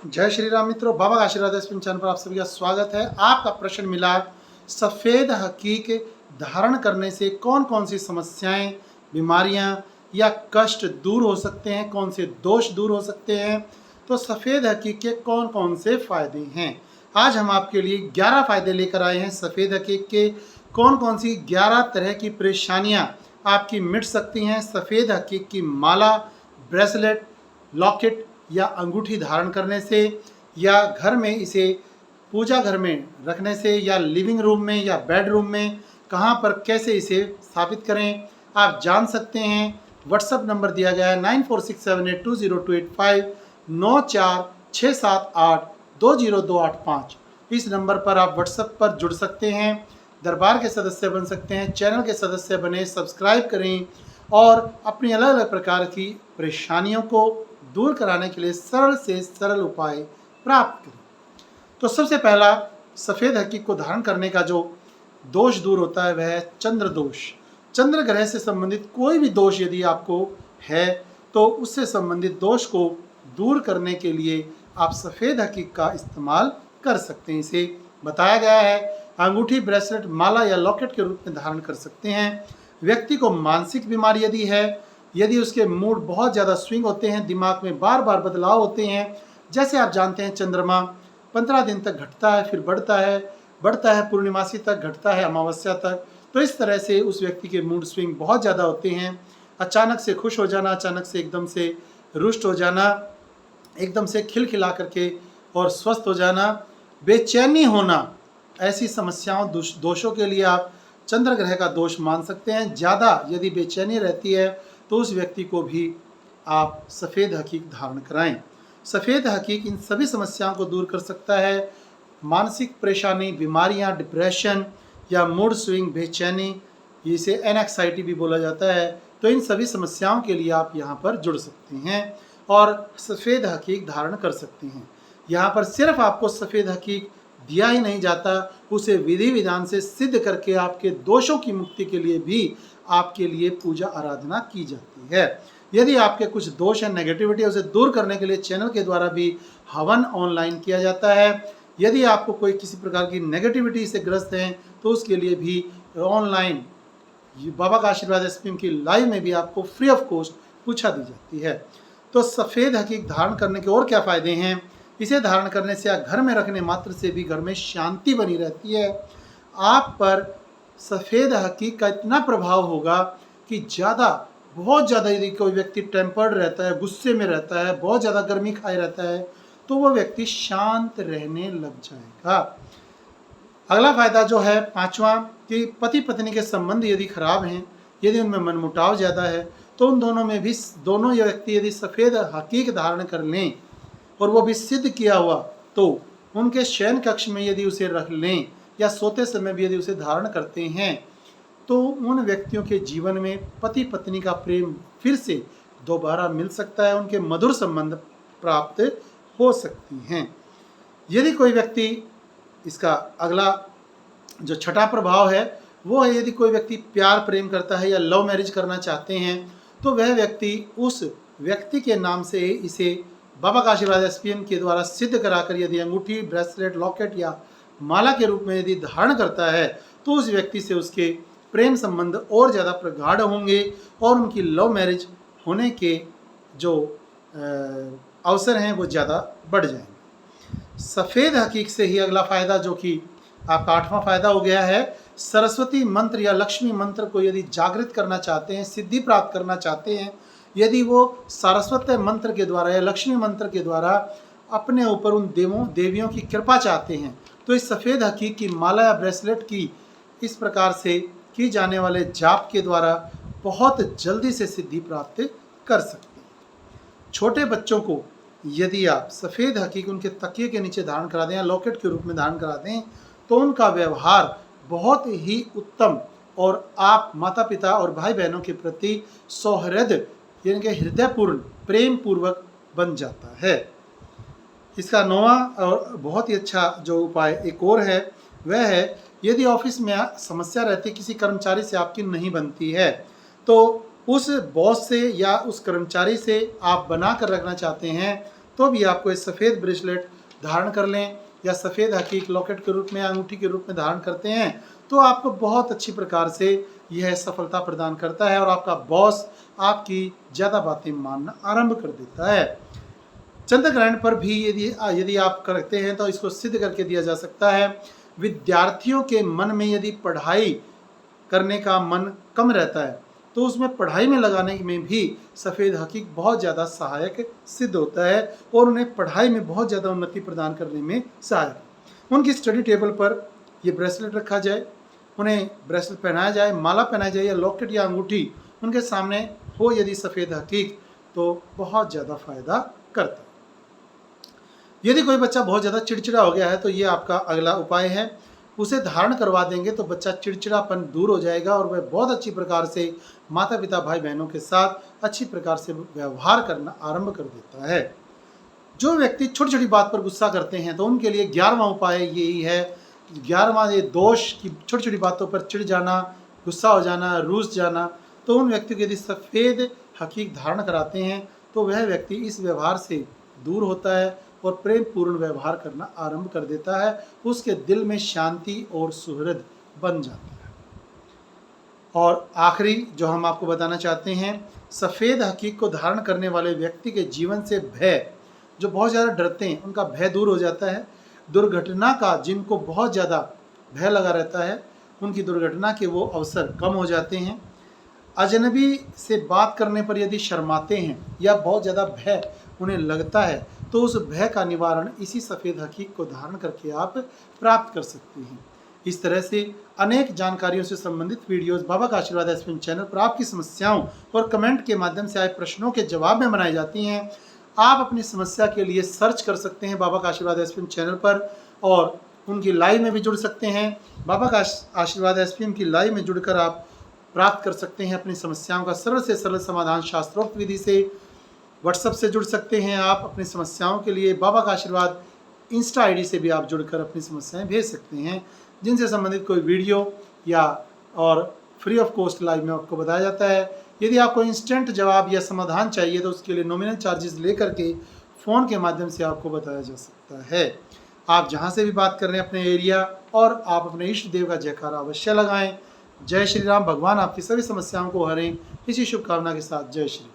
जय श्री राम मित्रों, बाबा का आशीर्वाद स्पिन चैनल पर आप सभी का स्वागत है। आपका प्रश्न मिला, सफ़ेद हकीक धारण करने से कौन कौन सी समस्याएं, बीमारियां या कष्ट दूर हो सकते हैं, कौन से दोष दूर हो सकते हैं। तो सफ़ेद हकीक के कौन कौन से फ़ायदे हैं, आज हम आपके लिए 11 फ़ायदे लेकर आए हैं। सफ़ेद हकीक के कौन कौन सी 11 तरह की परेशानियाँ आपकी मिट सकती हैं। सफ़ेद हकीक की माला, ब्रेसलेट, लॉकेट या अंगूठी धारण करने से, या घर में इसे पूजा घर में रखने से, या लिविंग रूम में या बेडरूम में कहाँ पर कैसे इसे स्थापित करें, आप जान सकते हैं। व्हाट्सएप नंबर दिया गया है 9467820285 9467820285। इस नंबर पर आप व्हाट्सएप पर जुड़ सकते हैं, दरबार के सदस्य बन सकते हैं, चैनल के सदस्य बने, सब्सक्राइब करें और अपनी अलग अलग प्रकार की परेशानियों को दूर कराने के लिए सरल से सरल उपाय प्राप्त करें। तो सबसे पहला, सफ़ेद हकीक को धारण करने का जो दोष दूर होता है वह है चंद्र दोष। चंद्र ग्रह से संबंधित कोई भी दोष यदि आपको है तो उससे संबंधित दोष को दूर करने के लिए आप सफ़ेद हकीक का इस्तेमाल कर सकते हैं। इसे बताया गया है अंगूठी, ब्रेसलेट, माला या लॉकेट के रूप में धारण कर सकते हैं। व्यक्ति को मानसिक बीमारी यदि है, यदि उसके मूड बहुत ज़्यादा स्विंग होते हैं, दिमाग में बार बार बदलाव होते हैं, जैसे आप जानते हैं चंद्रमा 15 दिन तक घटता है, फिर बढ़ता है पूर्णिमासी तक, घटता है अमावस्या तक। तो इस तरह से उस व्यक्ति के मूड स्विंग बहुत ज़्यादा होते हैं। अचानक से खुश हो जाना, अचानक से एकदम से रुष्ट हो जाना, एकदम से खिलखिला करके और स्वस्थ हो जाना, बेचैनी होना, ऐसी समस्याओं दोषों के लिए आप चंद्र ग्रह का दोष मान सकते हैं। ज़्यादा यदि बेचैनी रहती है तो उस व्यक्ति को भी आप सफ़ेद हकीक धारण कराएं। सफ़ेद हकीक इन सभी समस्याओं को दूर कर सकता है। मानसिक परेशानी, बीमारियां, डिप्रेशन या मूड स्विंग, बेचैनी, इसे एनएक्साइटी भी बोला जाता है। तो इन सभी समस्याओं के लिए आप यहाँ पर जुड़ सकते हैं और सफ़ेद हकीक धारण कर सकते हैं। यहाँ पर सिर्फ आपको सफ़ेद हकीक दिया ही नहीं जाता, उसे विधि विधान से सिद्ध करके आपके दोषों की मुक्ति के लिए भी आपके लिए पूजा आराधना की जाती है। यदि आपके कुछ दोष हैं, नेगेटिविटी है, उसे दूर करने के लिए चैनल के द्वारा भी हवन ऑनलाइन किया जाता है। यदि आपको कोई किसी प्रकार की नेगेटिविटी से ग्रस्त हैं तो उसके लिए भी ऑनलाइन बाबा का आशीर्वाद स्कीम की लाइव में भी आपको फ्री ऑफ कॉस्ट पूछा दी जाती है। तो सफ़ेद हकीक धारण करने के और क्या फ़ायदे हैं। इसे धारण करने से या घर में रखने मात्र से भी घर में शांति बनी रहती है। आप पर सफ़ेद हकीक का इतना प्रभाव होगा कि बहुत ज़्यादा यदि कोई व्यक्ति टेम्पर्ड रहता है, गुस्से में रहता है, बहुत ज़्यादा गर्मी खाए रहता है, तो वह व्यक्ति शांत रहने लग जाएगा। अगला फ़ायदा जो है पांचवा, कि पति पत्नी के संबंध यदि खराब हैं, यदि उनमें मनमुटाव ज़्यादा है, तो उन दोनों में भी दोनों ये व्यक्ति यदि सफ़ेद हकीक धारण कर लें और वो भी सिद्ध किया हुआ, तो उनके शयन कक्ष में यदि उसे रख लें या सोते समय भी यदि उसे धारण करते हैं तो उन व्यक्तियों के जीवन में पति पत्नी का प्रेम फिर से दोबारा मिल सकता है, उनके मधुर संबंध प्राप्त हो सकती हैं। यदि कोई व्यक्ति, इसका अगला जो छठा प्रभाव है वो है, यदि कोई व्यक्ति प्यार प्रेम करता है या लव मैरिज करना चाहते हैं तो वह व्यक्ति उस व्यक्ति के नाम से इसे बाबा का आशीर्वाद एसपीएम के द्वारा सिद्ध कराकर यदि अंगूठी, ब्रेसलेट, लॉकेट या माला के रूप में यदि धारण करता है तो उस व्यक्ति से उसके प्रेम संबंध और ज़्यादा प्रगाढ़ होंगे और उनकी लव मैरिज होने के जो अवसर हैं वो ज़्यादा बढ़ जाएंगे। सफ़ेद हकीक से ही अगला फ़ायदा, जो कि आपका आठवां फ़ायदा हो गया है, सरस्वती मंत्र या लक्ष्मी मंत्र को यदि जागृत करना चाहते हैं, सिद्धि प्राप्त करना चाहते हैं, यदि वो सारस्वत मंत्र के द्वारा या लक्ष्मी मंत्र के द्वारा अपने ऊपर उन देवियों की कृपा चाहते हैं, तो इस सफ़ेद हकीक की माला या ब्रेसलेट की इस प्रकार से की जाने वाले जाप के द्वारा बहुत जल्दी से सिद्धि प्राप्त कर सकते हैं। छोटे बच्चों को यदि आप सफ़ेद हकीक उनके तकिए के नीचे धारण करा दें या लॉकेट के रूप में धारण करा दें तो उनका व्यवहार बहुत ही उत्तम और आप माता पिता और भाई बहनों के प्रति सौहृद यानी कि हृदयपूर्ण प्रेम पूर्वक बन जाता है। इसका नौवां और बहुत ही अच्छा जो उपाय एक और है वह है, यदि ऑफिस में समस्या रहती, किसी कर्मचारी से आपकी नहीं बनती है, तो उस बॉस से या उस कर्मचारी से आप बना कर रखना चाहते हैं, तो भी आपको इस सफ़ेद ब्रेसलेट धारण कर लें या सफ़ेद हकीक लॉकेट के रूप में, अंगूठी के रूप में धारण करते हैं तो आपको बहुत अच्छी प्रकार से यह सफलता प्रदान करता है और आपका बॉस आपकी ज़्यादा बातें मानना आरंभ कर देता है। चंद्र ग्रहण पर भी यदि आप करते हैं तो इसको सिद्ध करके दिया जा सकता है। विद्यार्थियों के मन में यदि पढ़ाई करने का मन कम रहता है तो उसमें पढ़ाई में लगाने में भी सफ़ेद हकीक बहुत ज़्यादा सहायक सिद्ध होता है और उन्हें पढ़ाई में बहुत ज़्यादा उन्नति प्रदान करने में सहायक है। उनकी स्टडी टेबल पर ये ब्रेसलेट रखा जाए, उन्हें ब्रेसलेट पहनाया जाए, माला पहनाया जाए या लॉकेट या अंगूठी उनके सामने हो यदि सफ़ेद हकीक तो बहुत ज़्यादा फायदा करता है। यदि कोई बच्चा बहुत ज़्यादा चिड़चिड़ा हो गया है तो ये आपका अगला उपाय है। उसे धारण करवा देंगे तो बच्चा चिड़चिड़ापन दूर हो जाएगा और वह बहुत अच्छी प्रकार से माता पिता भाई बहनों के साथ अच्छी प्रकार से व्यवहार करना आरंभ कर देता है। जो व्यक्ति छोटी छोटी बात पर गुस्सा करते हैं तो उनके लिए 11वां उपाय यही है। 11वां ये दोष कि छोटी छोटी बातों पर चिढ़ जाना, गुस्सा हो जाना, रूस जाना, तो उन व्यक्ति को यदि सफ़ेद हकीक धारण कराते हैं तो वह व्यक्ति इस व्यवहार से दूर होता है और प्रेम पूर्ण व्यवहार करना आरंभ कर देता है। उसके दिल में शांति और सुहृद बन जाती है। और आखिरी जो हम आपको बताना चाहते हैं, सफ़ेद हकीक को धारण करने वाले व्यक्ति के जीवन से भय, जो बहुत ज़्यादा डरते हैं उनका भय दूर हो जाता है। दुर्घटना का जिनको बहुत ज़्यादा भय लगा रहता है उनकी दुर्घटना के वो अवसर कम हो जाते हैं। अजनबी से बात करने पर यदि शर्माते हैं या बहुत ज़्यादा भय उन्हें लगता है तो उस भय का निवारण इसी सफ़ेद हकीक को धारण करके आप प्राप्त कर सकते हैं। इस तरह से अनेक जानकारियों से संबंधित वीडियोस बाबा का आशीर्वाद एसपीएम चैनल पर आपकी समस्याओं और कमेंट के माध्यम से आए प्रश्नों के जवाब में बनाई जाती हैं। आप अपनी समस्या के लिए सर्च कर सकते हैं बाबा का आशीर्वाद एसपीएम चैनल पर और उनकी लाइव में भी जुड़ सकते हैं। बाबा का आशीर्वाद एसपीएम की लाइव में जुड़कर आप प्राप्त कर सकते हैं अपनी समस्याओं का सरल से सरल समाधान शास्त्रोक्त विधि से। व्हाट्सएप से जुड़ सकते हैं आप अपनी समस्याओं के लिए। बाबा का आशीर्वाद इंस्टा आईडी से भी आप जुड़कर अपनी समस्याएं भेज सकते हैं जिनसे संबंधित कोई वीडियो या और फ्री ऑफ कॉस्ट लाइव में आपको बताया जाता है। यदि आपको इंस्टेंट जवाब या समाधान चाहिए तो उसके लिए नॉमिनल चार्जेस लेकर के फ़ोन के माध्यम से आपको बताया जा सकता है। आप जहां से भी बात कर रहे हैं अपने एरिया और आप अपने इष्ट देव का जयकारा अवश्य लगाएं। जय श्री राम। भगवान आपकी सभी समस्याओं को हरें। इसी शुभकामना के साथ जय श्री राम।